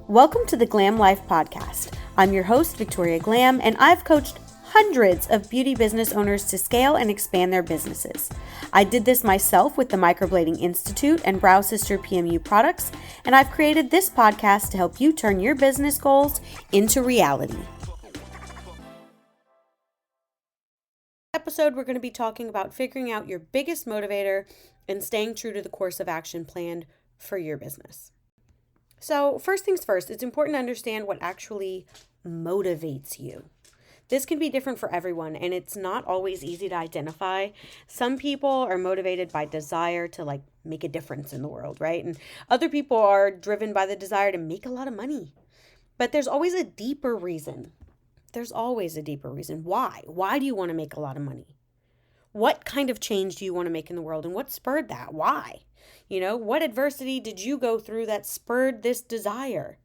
Welcome to the Glam Life Podcast. I'm your host, Victoria Glam, and I've coached hundreds of beauty business owners to scale and expand their businesses. I did this myself with the Microblading Institute and Brow Sister PMU products, and I've created this podcast to help you turn your business goals into reality. Episode, we're going to be talking about figuring out your biggest motivator and staying true to the course of action planned for your business. So first things first, it's important to understand what actually motivates you. This can be different for everyone, and it's not always easy to identify. Some people are motivated by desire to make a difference in the world, right? And other people are driven by the desire to make a lot of money. But there's always a deeper reason. Why? Why do you want to make a lot of money? What kind of change do you want to make in the world, and what spurred that? Why? What adversity did you go through that spurred this desire?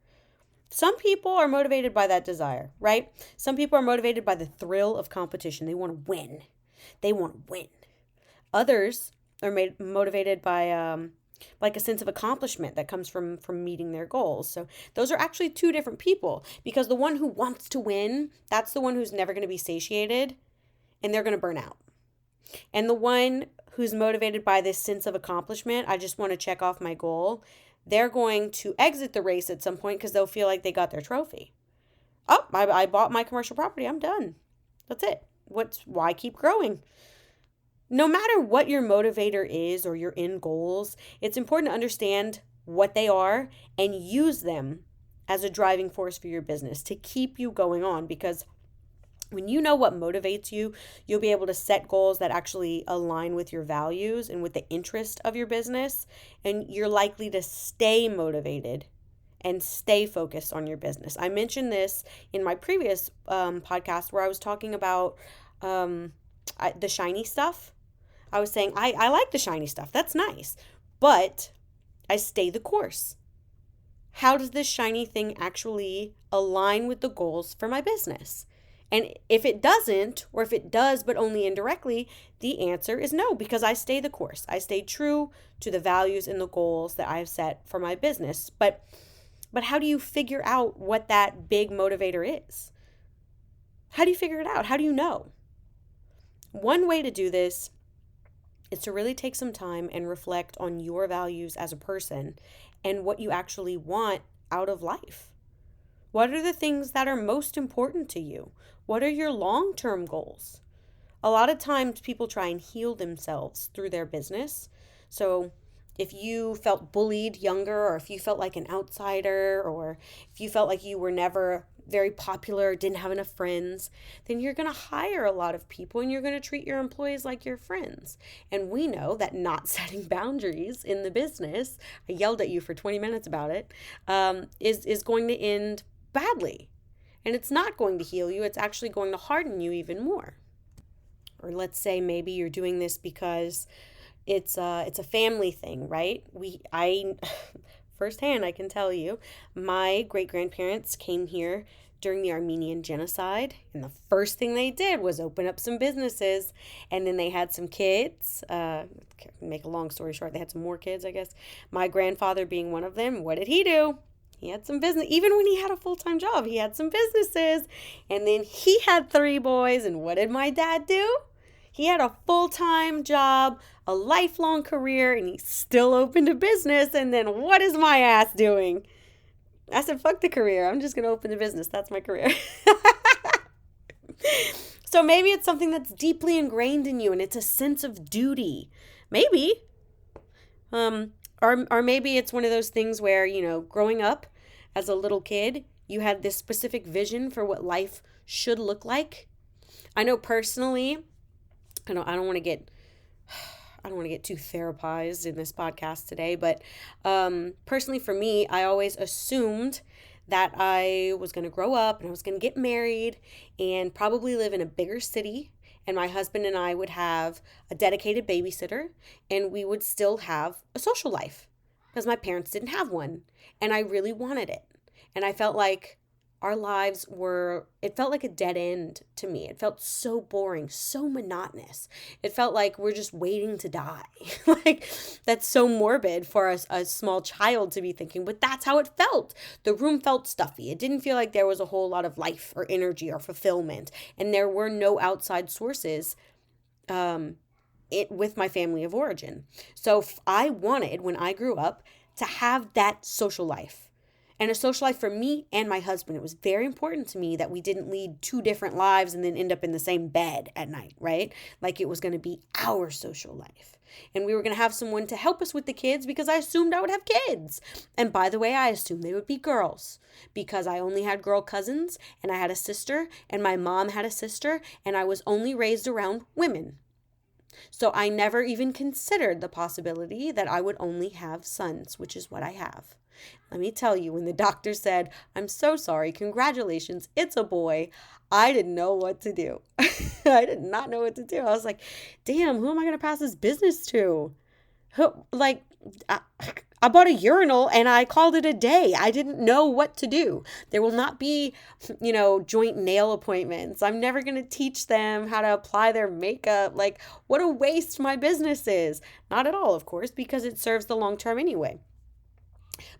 Some people are motivated by that desire, right? Some people are motivated by the thrill of competition. They want to win. Others are motivated by a sense of accomplishment that comes from meeting their goals. So those are actually two different people, because the one who wants to win, that's the one who's never going to be satiated, and they're going to burn out. And the one who's motivated by this sense of accomplishment, I just want to check off my goal, they're going to exit the race at some point because they'll feel like they got their trophy. Oh, I bought my commercial property. I'm done. That's it. Why keep growing? No matter what your motivator is or your end goals, it's important to understand what they are and use them as a driving force for your business to keep you going on, because when you know what motivates you, you'll be able to set goals that actually align with your values and with the interest of your business, and you're likely to stay motivated and stay focused on your business. I mentioned this in my previous podcast where I was talking about the shiny stuff. I was saying, I like the shiny stuff. That's nice. But I stay the course. How does this shiny thing actually align with the goals for my business? And if it doesn't, or if it does, but only indirectly, the answer is no, because I stay the course. I stay true to the values and the goals that I've set for my business. But how do you figure out what that big motivator is? How do you figure it out? How do you know? One way to do this is to really take some time and reflect on your values as a person and what you actually want out of life. What are the things that are most important to you? What are your long-term goals? A lot of times people try and heal themselves through their business. So if you felt bullied younger, or if you felt like an outsider, or if you felt like you were never very popular, didn't have enough friends, then you're going to hire a lot of people and you're going to treat your employees like your friends. And we know that not setting boundaries in the business, I yelled at you for 20 minutes about it, is going to end badly. And it's not going to heal you. It's actually going to harden you even more. Or let's say maybe you're doing this because it's a family thing, right? Firsthand, I can tell you, my great-grandparents came here during the Armenian genocide, and the first thing they did was open up some businesses, and then they had some kids. Make a long story short, they had some more kids, I guess. My grandfather being one of them. What did he do? He had some business. Even when he had a full-time job, he had some businesses. And then he had 3 boys. And what did my dad do? He had a full-time job, a lifelong career, and he still opened a business. And then what is my ass doing? I said, fuck the career. I'm just going to open a business. That's my career. So maybe it's something that's deeply ingrained in you, and it's a sense of duty. Maybe. Or maybe it's one of those things where, growing up as a little kid, you had this specific vision for what life should look like. I know personally, I don't want to get too therapized in this podcast today, but personally for me, I always assumed that I was going to grow up and I was going to get married and probably live in a bigger city. And my husband and I would have a dedicated babysitter, and we would still have a social life because my parents didn't have one. And I really wanted it. And I felt like our lives it felt like a dead end to me. It felt so boring, so monotonous. It felt like we're just waiting to die. Like, that's so morbid for a small child to be thinking, but that's how it felt. The room felt stuffy. It didn't feel like there was a whole lot of life or energy or fulfillment, and there were no outside sources with my family of origin. So I wanted, when I grew up, to have that social life. And a social life for me and my husband. It was very important to me that we didn't lead two different lives and then end up in the same bed at night, right? Like, it was going to be our social life. And we were going to have someone to help us with the kids because I assumed I would have kids. And by the way, I assumed they would be girls because I only had girl cousins and I had a sister and my mom had a sister and I was only raised around women. So I never even considered the possibility that I would only have sons, which is what I have. Let me tell you, when the doctor said, "I'm so sorry, congratulations, it's a boy," I didn't know what to do. I did not know what to do. I was like, damn, who am I going to pass this business to? I bought a urinal and I called it a day. I didn't know what to do. There will not be, joint nail appointments. I'm never going to teach them how to apply their makeup. Like, what a waste my business is. Not at all, of course, because it serves the long term anyway.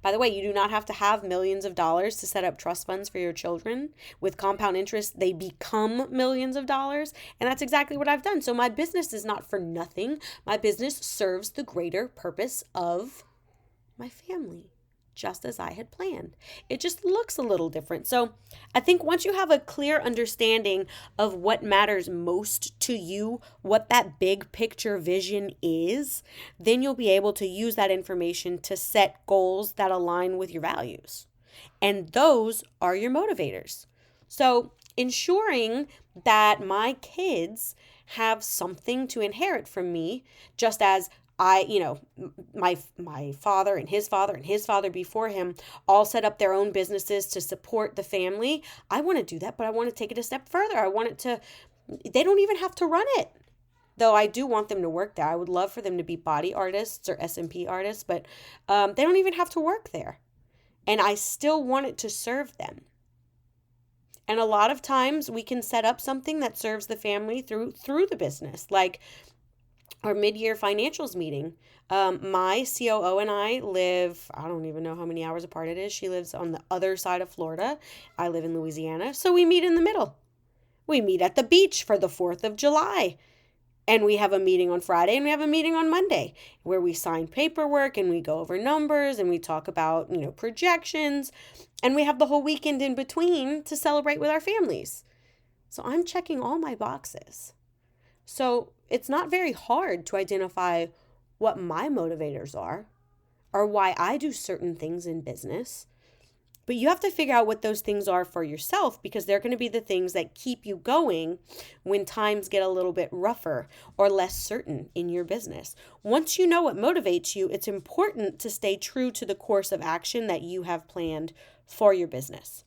By the way, you do not have to have millions of dollars to set up trust funds for your children. With compound interest, they become millions of dollars. And that's exactly what I've done. So my business is not for nothing. My business serves the greater purpose of my family, just as I had planned. It just looks a little different. So I think once you have a clear understanding of what matters most to you, what that big picture vision is, then you'll be able to use that information to set goals that align with your values. And those are your motivators. So ensuring that my kids have something to inherit from me, just as my father and his father and his father before him all set up their own businesses to support the family. I want to do that, but I want to take it a step further. They don't even have to run it. Though I do want them to work there. I would love for them to be body artists or SMP artists, but they don't even have to work there. And I still want it to serve them. And a lot of times we can set up something that serves the family through the business, like our mid-year financials meeting. My COO and I live, I don't even know how many hours apart it is. She lives on the other side of Florida. I live in Louisiana. So we meet in the middle. We meet at the beach for the 4th of July. And we have a meeting on Friday and we have a meeting on Monday where we sign paperwork and we go over numbers and we talk about, projections. And we have the whole weekend in between to celebrate with our families. So I'm checking all my boxes. So it's not very hard to identify what my motivators are or why I do certain things in business. But you have to figure out what those things are for yourself, because they're going to be the things that keep you going when times get a little bit rougher or less certain in your business. Once you know what motivates you, it's important to stay true to the course of action that you have planned for your business.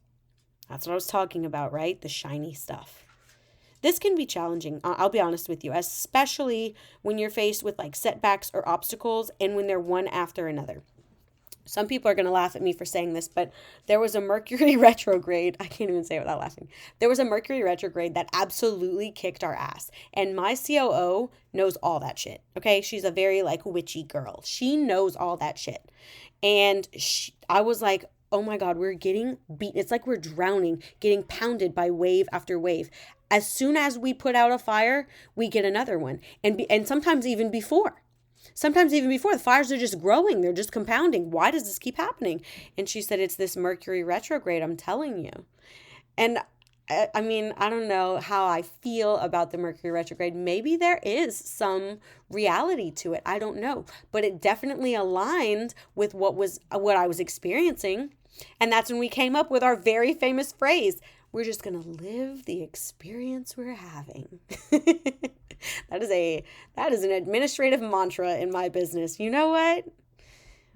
That's what I was talking about, right? The shiny stuff. This can be challenging, I'll be honest with you, especially when you're faced with like setbacks or obstacles and when they're one after another. Some people are going to laugh at me for saying this, but there was a Mercury retrograde. I can't even say it without laughing. There was a Mercury retrograde that absolutely kicked our ass. And my COO knows all that shit. Okay. She's a very witchy girl. She knows all that shit. And I was like, oh my God, we're getting beaten. It's like we're drowning, getting pounded by wave after wave. As soon as we put out a fire, we get another one. And sometimes even before. The fires are just growing. They're just compounding. Why does this keep happening? And she said, it's this Mercury retrograde, I'm telling you. And I mean, I don't know how I feel about the Mercury retrograde. Maybe there is some reality to it. I don't know. But it definitely aligned with what I was experiencing. And that's when we came up with our very famous phrase, we're just going to live the experience we're having. That is an administrative mantra in my business. You know what?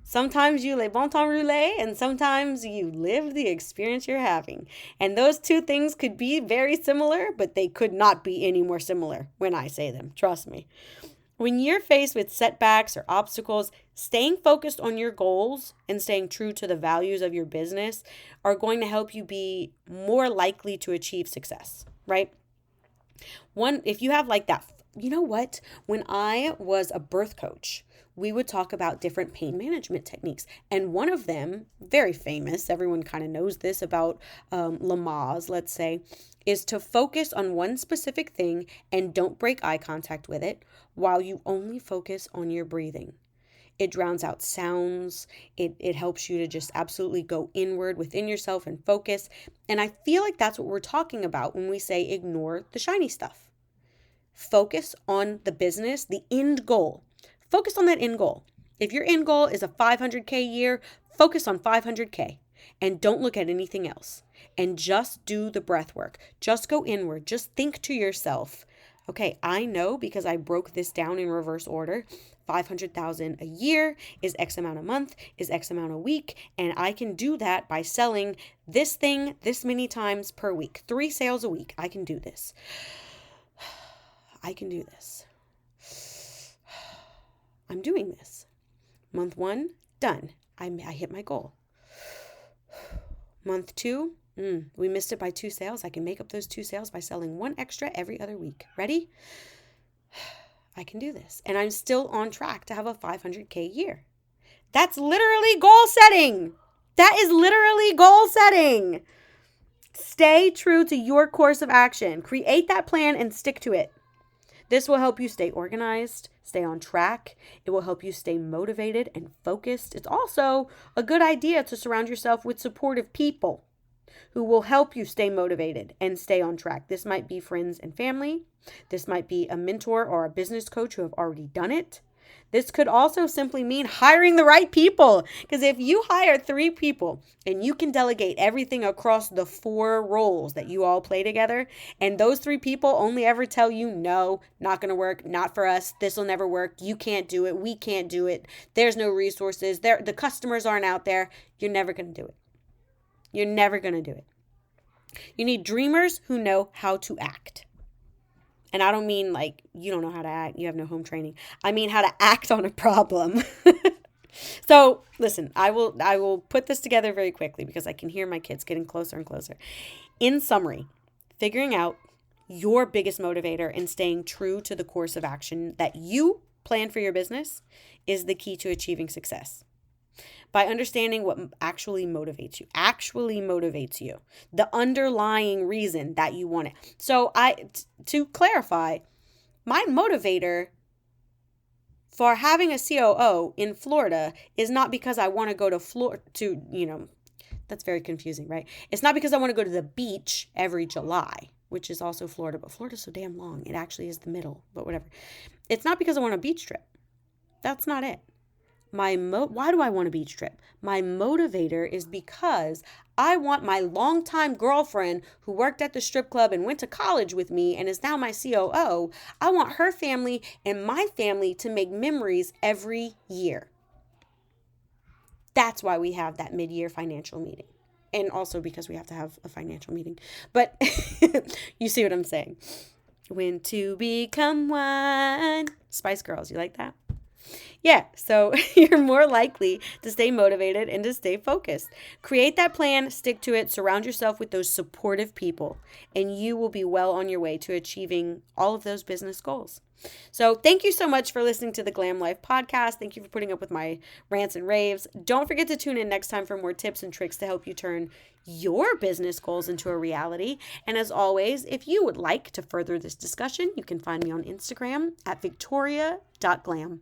Sometimes you le bon temps roulé, and sometimes you live the experience you're having. And those two things could be very similar, but they could not be any more similar when I say them. Trust me. When you're faced with setbacks or obstacles, Staying focused on your goals and staying true to the values of your business are going to help you be more likely to achieve success, right? If you have like that, you know what? When I was a birth coach, we would talk about different pain management techniques. And one of them, very famous, everyone kind of knows this about Lamaze, let's say, is to focus on one specific thing and don't break eye contact with it while you only focus on your breathing. It drowns out sounds. It helps you to just absolutely go inward within yourself and focus. And I feel like that's what we're talking about when we say ignore the shiny stuff. Focus on the business, the end goal. Focus on that end goal. If your end goal is a 500K year, focus on 500K and don't look at anything else. And just do the breath work. Just go inward. Just think to yourself, okay, I know because I broke this down in reverse order. 500,000 a year is X amount a month, is X amount a week. And I can do that by selling this thing this many times per week. 3 sales a week. I can do this. I can do this. I'm doing this. Month 1, done. I hit my goal. Month 2, we missed it by 2 sales. I can make up those 2 sales by selling 1 extra every other week. Ready? I can do this. And I'm still on track to have a 500K year. That's literally goal setting. That is literally goal setting. Stay true to your course of action. Create that plan and stick to it. This will help you stay organized, stay on track. It will help you stay motivated and focused. It's also a good idea to surround yourself with supportive people who will help you stay motivated and stay on track. This might be friends and family. This might be a mentor or a business coach who have already done it. This could also simply mean hiring the right people. Because if you hire 3 people and you can delegate everything across the 4 roles that you all play together, and those 3 people only ever tell you, no, not going to work, not for us, this will never work, you can't do it, we can't do it, there's no resources, the customers aren't out there, you're never going to do it. You're never going to do it. You need dreamers who know how to act. And I don't mean like you don't know how to act, you have no home training. I mean how to act on a problem. So listen, I will put this together very quickly because I can hear my kids getting closer and closer. In summary, figuring out your biggest motivator and staying true to the course of action that you plan for your business is the key to achieving success. By understanding what actually motivates you, the underlying reason that you want it. So to clarify, my motivator for having a COO in Florida is not because I want to go to Florida that's very confusing, right? It's not because I want to go to the beach every July, which is also Florida, but Florida's so damn long. It actually is the middle, but whatever. It's not because I want a beach trip. That's not it. Why do I want a beach trip? My motivator is because I want my longtime girlfriend who worked at the strip club and went to college with me and is now my COO. I want her family and my family to make memories every year. That's why we have that mid-year financial meeting. And also because we have to have a financial meeting. But you see what I'm saying. When to become one. Spice Girls, you like that? Yeah, so you're more likely to stay motivated and to stay focused. Create that plan, stick to it, surround yourself with those supportive people, and you will be well on your way to achieving all of those business goals. So thank you so much for listening to the Glam Life podcast. Thank you for putting up with my rants and raves. Don't forget to tune in next time for more tips and tricks to help you turn your business goals into a reality. And as always, if you would like to further this discussion, you can find me on Instagram at victoria.glam.